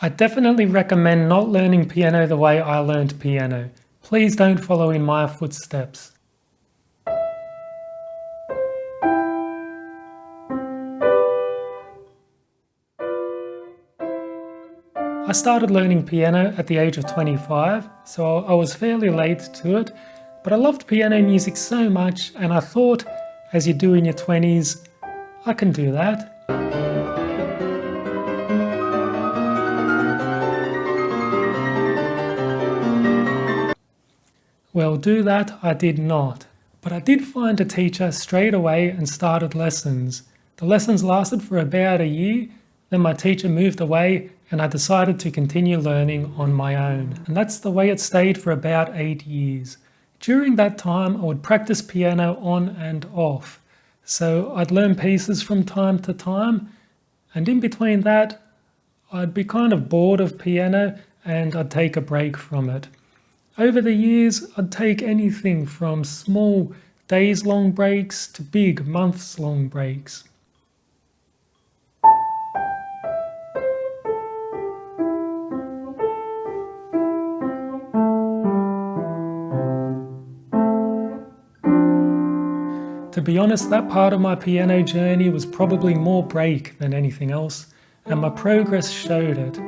I definitely recommend not learning piano the way I learned piano. Please don't follow in my footsteps. I started learning piano at the age of 25, so I was fairly late to it, but I loved piano music so much and I thought, as you do in your 20s, I can do that. Well, do that I did not. But I did find a teacher straight away and started lessons. The lessons lasted for about a year, then my teacher moved away and I decided to continue learning on my own. And that's the way it stayed for about 8 years. During that time, I would practice piano on and off. So I'd learn pieces from time to time, and in between that, I'd be kind of bored of piano and I'd take a break from it. Over the years, I'd take anything from small days-long breaks to big months-long breaks. To be honest, that part of my piano journey was probably more break than anything else, and my progress showed it.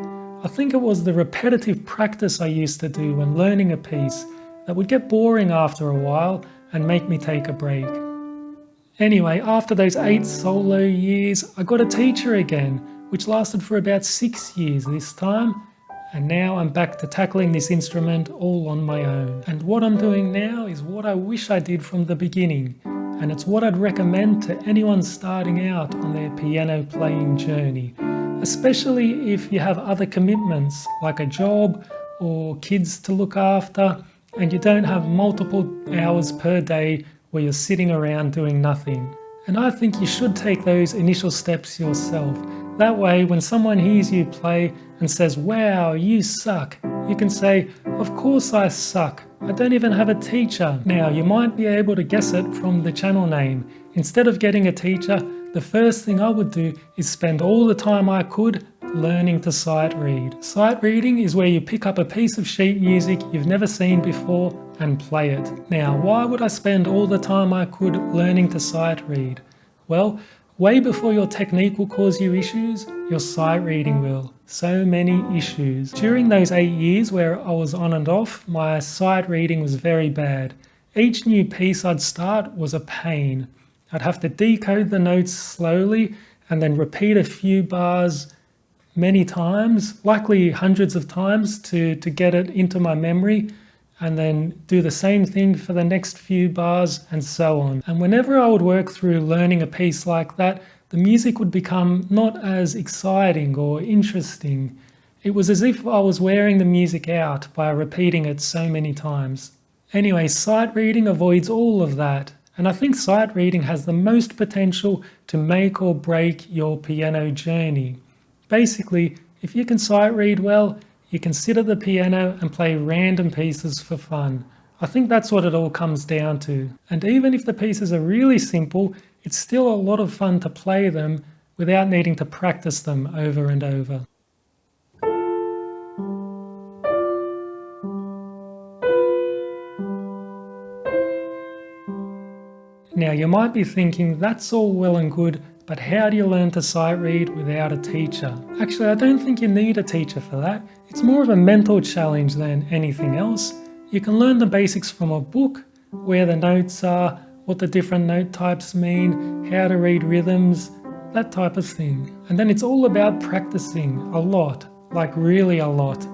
I think it was the repetitive practice I used to do when learning a piece that would get boring after a while and make me take a break. Anyway, after those 8 solo years, I got a teacher again, which lasted for about 6 years this time, and now I'm back to tackling this instrument all on my own. And what I'm doing now is what I wish I did from the beginning, and it's what I'd recommend to anyone starting out on their piano playing journey, especially if you have other commitments like a job or kids to look after and you don't have multiple hours per day where you're sitting around doing nothing. And I think you should take those initial steps yourself. That way, when someone hears you play and says, "Wow, you suck," you can say, "Of course I suck. I don't even have a teacher." Now, you might be able to guess it from the channel name. Instead of getting a teacher, the first thing I would do is spend all the time I could learning to sight read. Sight reading is where you pick up a piece of sheet music you've never seen before and play it. Now, why would I spend all the time I could learning to sight read? Well, way before your technique will cause you issues, your sight reading will. So many issues. During those 8 years where I was on and off, my sight reading was very bad. Each new piece I'd start was a pain. I'd have to decode the notes slowly and then repeat a few bars many times, likely hundreds of times to get it into my memory, and then do the same thing for the next few bars and so on. And whenever I would work through learning a piece like that, the music would become not as exciting or interesting. It was as if I was wearing the music out by repeating it so many times. Anyway, sight reading avoids all of that, and I think sight reading has the most potential to make or break your piano journey. Basically, if you can sight read well, you can sit at the piano and play random pieces for fun. I think that's what it all comes down to. And even if the pieces are really simple, it's still a lot of fun to play them without needing to practice them over and over. Now you might be thinking, that's all well and good, but how do you learn to sight read without a teacher? Actually, I don't think you need a teacher for that. It's more of a mental challenge than anything else. You can learn the basics from a book, where the notes are, what the different note types mean, how to read rhythms, that type of thing. And then it's all about practicing a lot, like really a lot,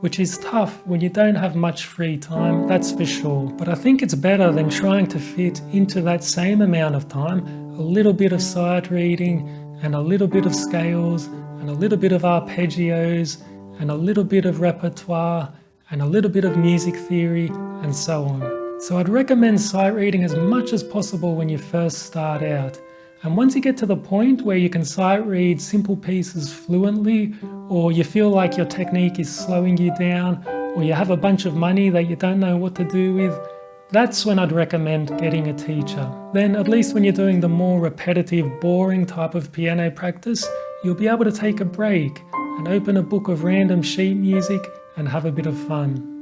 which is tough when you don't have much free time, that's for sure. But I think it's better than trying to fit into that same amount of time a little bit of sight reading and a little bit of scales and a little bit of arpeggios and a little bit of repertoire and a little bit of music theory and so on. So I'd recommend sight reading as much as possible when you first start out. And once you get to the point where you can sight read simple pieces fluently, or you feel like your technique is slowing you down, or you have a bunch of money that you don't know what to do with, that's when I'd recommend getting a teacher. Then at least when you're doing the more repetitive, boring type of piano practice, you'll be able to take a break and open a book of random sheet music and have a bit of fun.